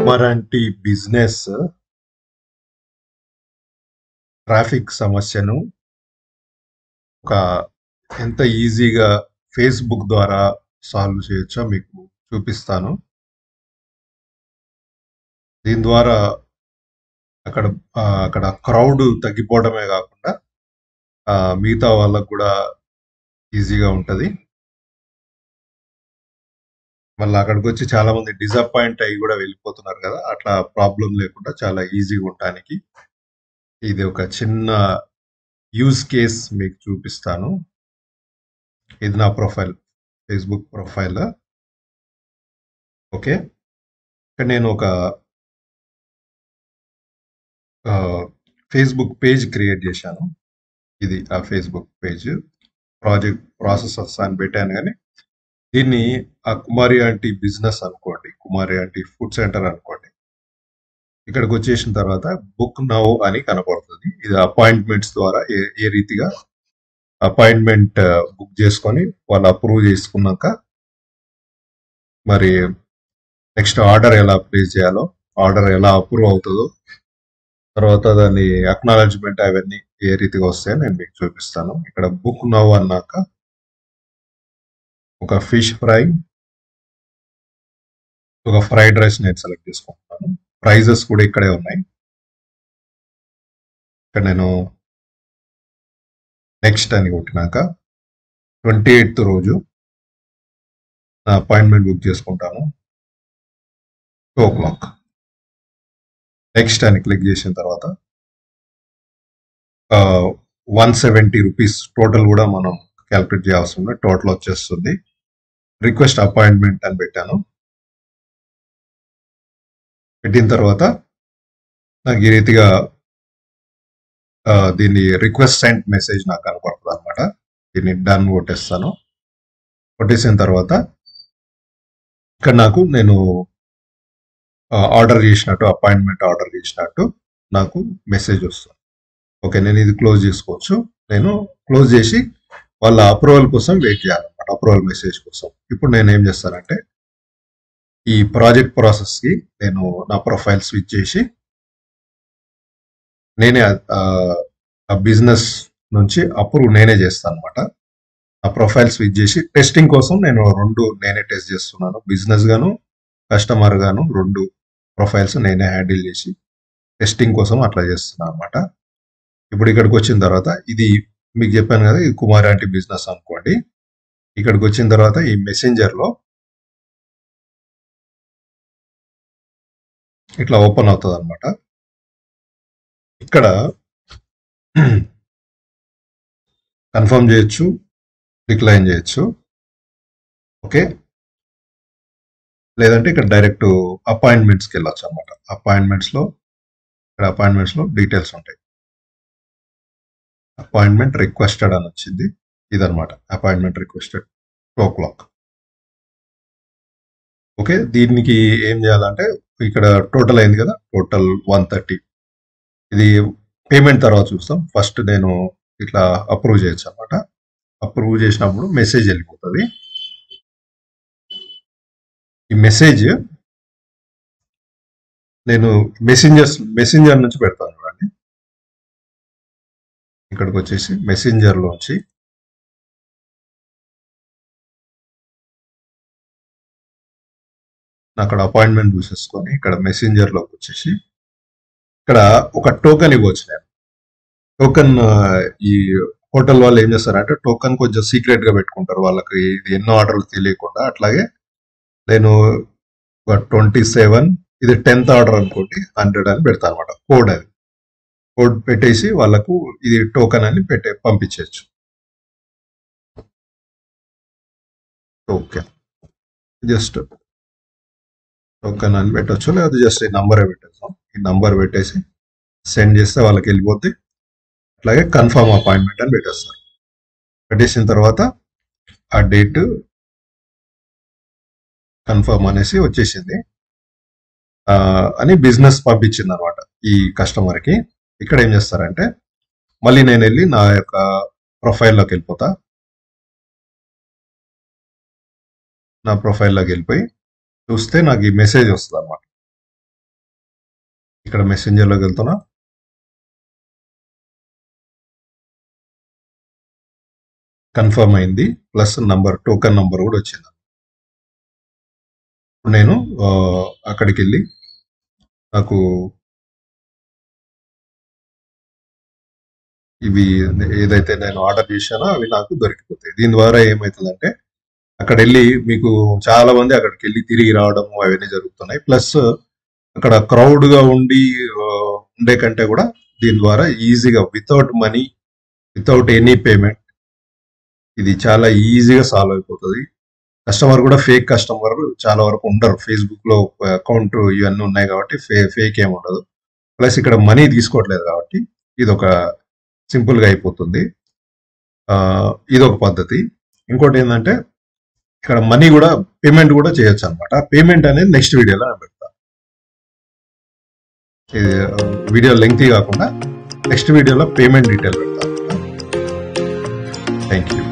కుమారాంటి business traffic సమస్యను ఒక ఎంత ఈజీగా ఫేస్బుక్ ద్వారా సాల్వ్ చేయొచ్చో మీకు చూపిస్తాను. దీని ద్వారా అక్కడ క్రౌడ్ తగ్గిపోవడమే కాకుండా మిగతా వాళ్ళకు కూడా ఈజీగా ఉంటుంది. మళ్ళీ అక్కడికి వచ్చి చాలా మంది డిసప్పాయింట్ అయ్యి కూడా వెళ్ళిపోతున్నారు కదా, అట్లా ప్రాబ్లం లేకుండా చాలా ఈజీగా ఉండటానికి ఇది ఒక చిన్న యూజ్ కేస్ మీకు చూపిస్తాను. ఇది నా ప్రొఫైల్, ఫేస్బుక్ ప్రొఫైల్. ఓకే, ఇక్కడ నేను ఒక ఫేస్బుక్ పేజ్ క్రియేట్ చేశాను. ఇది ఆ ఫేస్బుక్ పేజ్, ప్రాజెక్ట్ ప్రాసెసర్స్ అని పెట్టాను. కానీ దీన్ని ఆ కుమారి ఆంటీ బిజినెస్ అనుకోండి, కుమారి ఆంటీ ఫుడ్ సెంటర్ అనుకోండి. ఇక్కడికి వచ్చేసిన తర్వాత బుక్ నౌ అని కనపడుతుంది. ఇది అపాయింట్మెంట్స్ ద్వారా ఏ రీతిగా అపాయింట్మెంట్ బుక్ చేసుకొని వాళ్ళు అప్రూవ్ చేసుకున్నాక మరి నెక్స్ట్ ఆర్డర్ ఎలా ప్లేస్ చేయాలో, ఆర్డర్ ఎలా అప్రూవ్ అవుతుందో, తర్వాత దాని అక్నాలెడ్జ్మెంట్ అవన్నీ ఏ రీతిగా వస్తాయో నేను మీకు చూపిస్తాను. ఇక్కడ బుక్ నౌ అన్నాక ఒక ఫిష్ ఫ్రై, ఒక ఫ్రైడ్ రైస్ నేను సెలెక్ట్ చేసుకుంటున్నాను. ప్రైజెస్ కూడా ఇక్కడే ఉన్నాయి. ఇక్కడ నేను నెక్స్ట్ అని కొట్టినాక 28th రోజు నా అపాయింట్మెంట్ బుక్ చేసుకుంటాను 2 o'clock. నెక్స్ట్ అని క్లిక్ చేసిన తర్వాత 170 రూపీస్ టోటల్ కూడా మనం క్యాల్కులేట్ చేయాల్సి ఉంది. టోటల్ వచ్చేస్తుంది. రిక్వెస్ట్ అపాయింట్మెంట్ అని పెట్టాను. పెట్టిన తర్వాత నాకు ఈ రీతిగా దీన్ని రిక్వెస్ట్ సెంట్ మెసేజ్ నాకు కనపడుతుంది అనమాట. దీన్ని డన్ కొట్టేస్తాను. కొట్టేసిన తర్వాత ఇక్కడ నేను ఆర్డర్ చేసినట్టు, అపాయింట్మెంట్ ఆర్డర్ చేసినట్టు నాకు మెసేజ్ వస్తుంది. ఓకే, నేను ఇది క్లోజ్ చేసుకోవచ్చు. నేను క్లోజ్ చేసి వాళ్ళ అప్రూవల్ కోసం వెయిట్ చేయాలన్నమాట, అప్రూవల్ మెసేజ్ కోసం. ఇప్పుడు నేను ఏం చేస్తానంటే ఈ ప్రాజెక్ట్ ప్రాసెస్కి నేను నా ప్రొఫైల్ స్విచ్ చేసి నేనే ఆ బిజినెస్ నుంచి అప్రూవ్ నేనే చేస్తాను అనమాట. ఆ ప్రొఫైల్ స్విచ్ చేసి టెస్టింగ్ కోసం నేను 2 నేనే టెస్ట్ చేస్తున్నాను. బిజినెస్ గాను కస్టమర్ గాను 2 ప్రొఫైల్స్ నేనే హ్యాండిల్ చేసి టెస్టింగ్ కోసం అట్లా చేస్తున్నాను అనమాట. ఇప్పుడు ఇక్కడికి వచ్చిన తర్వాత ఇది మీకు చెప్పాను కదా, ఇది కుమారి ఆంటీ బిజినెస్ అనుకోండి. ఇక్కడికి వచ్చిన తర్వాత ఈ మెసెంజర్లో ఇట్లా ఓపెన్ అవుతుంది అనమాట. ఇక్కడ కన్ఫర్మ్ చేయొచ్చు, డిక్లైన్ చేయొచ్చు. ఓకే, లేదంటే ఇక్కడ డైరెక్ట్ అపాయింట్మెంట్స్కి వెళ్ళొచ్చు అనమాట. అపాయింట్మెంట్స్లో డీటెయిల్స్ ఉంటాయి. అపాయింట్మెంట్ రిక్వెస్టెడ్ అని వచ్చింది. ఇదనమాట అపాయింట్మెంట్ రిక్వెస్టెడ్ 2 o'clock. ఓకే, దీనికి ఏం చేయాలంటే ఇక్కడ టోటల్ అయింది కదా, టోటల్ 130. ఇది పేమెంట్ తర్వాత చూస్తాం. ఫస్ట్ నేను ఇట్లా అప్రూవ్ చేయొచ్చు అనమాట. అప్రూవ్ చేసినప్పుడు మెసేజ్ వెళ్ళిపోతుంది. ఈ మెసేజ్ నేను మెసెంజర్ నుంచి పెడతాను చూడండి. ఇక్కడికి వచ్చేసి మెసెంజర్లోంచి అక్కడ అపాయింట్మెంట్ చూసేసుకొని ఇక్కడ మెసెంజర్లోకి వచ్చేసి ఇక్కడ ఒక టోకెన్ ఇవ్వచ్చు. నేను టోకెన్ ఈ హోటల్ వాళ్ళు ఏం చేస్తారంటే టోకెన్ కొంచెం సీక్రెట్ గా పెట్టుకుంటారు, వాళ్ళకి ఇది ఎన్నో ఆర్డర్లు తెలియకుండా. అట్లాగే నేను 27, ఇది 10th ఆర్డర్ అనుకోండి, 100 అని పెడతాను అనమాట. కోడ్ పెట్టేసి వాళ్ళకు ఇది టోకెన్ అని పంపించవచ్చు. టోకెన్ జస్ట్ టోకెన్ అని పెట్టచ్చు, లేదా జస్ట్ ఈ నంబరే పెట్టేస్తాం. ఈ నంబర్ పెట్టేసి సెండ్ చేస్తే వాళ్ళకి వెళ్ళిపోద్ది. అట్లాగే కన్ఫర్మ్ అపాయింట్మెంట్ అని పెట్టేస్తారు. పెట్టేసిన తర్వాత ఆ డేట్ కన్ఫర్మ్ అనేసి వచ్చేసింది అని బిజినెస్ పంపించింది అనమాట ఈ కస్టమర్కి. ఇక్కడ ఏం చేస్తారంటే మళ్ళీ నేను వెళ్ళి నా యొక్క ప్రొఫైల్లోకి వెళ్ళిపోతా. నా ప్రొఫైల్లోకి వెళ్ళిపోయి చూస్తే నాకు ఈ మెసేజ్ వస్తుంది అనమాట. ఇక్కడ మెసెంజర్లోకి వెళ్తున్నా. కన్ఫర్మ్ అయింది, ప్లస్ టోకెన్ నంబర్ కూడా వచ్చింది. ఇప్పుడు నేను అక్కడికి వెళ్ళి నాకు ఇవి ఏదైతే నేను ఆర్డర్ చేశానో అవి నాకు దొరికిపోతాయి. దీని ద్వారా ఏమవుతుందంటే అక్కడ వెళ్ళి మీకు చాలా మంది అక్కడికి వెళ్ళి తిరిగి రావడం అవన్నీ జరుగుతున్నాయి. ప్లస్ అక్కడ క్రౌడ్ గా ఉండే కంటే కూడా దీని ద్వారా ఈజీగా without money, without any payment ఇది చాలా ఈజీగా సాల్వ్ అయిపోతుంది. కస్టమర్ కూడా ఫేక్ కస్టమర్ చాలా వరకు ఉండరు. ఫేస్బుక్ లో అకౌంట్ ఇవన్నీ ఉన్నాయి కాబట్టి ఫేక్ ఏమి ఉండదు. ప్లస్ ఇక్కడ మనీ తీసుకోవట్లేదు కాబట్టి ఇది ఒక సింపుల్ గా అయిపోతుంది. ఇది ఒక పద్ధతి. ఇంకోటి ఏంటంటే ఇక్కడ మనీ కూడా పేమెంట్ కూడా చేయొచ్చు అనమాట. పేమెంట్ అనేది నెక్స్ట్ వీడియోలో నేను పెడతా. ఇది వీడియో లెంగ్తీ కాకుండా నెక్స్ట్ వీడియోలో పేమెంట్ డీటెయిల్ పెడతా. Thank you.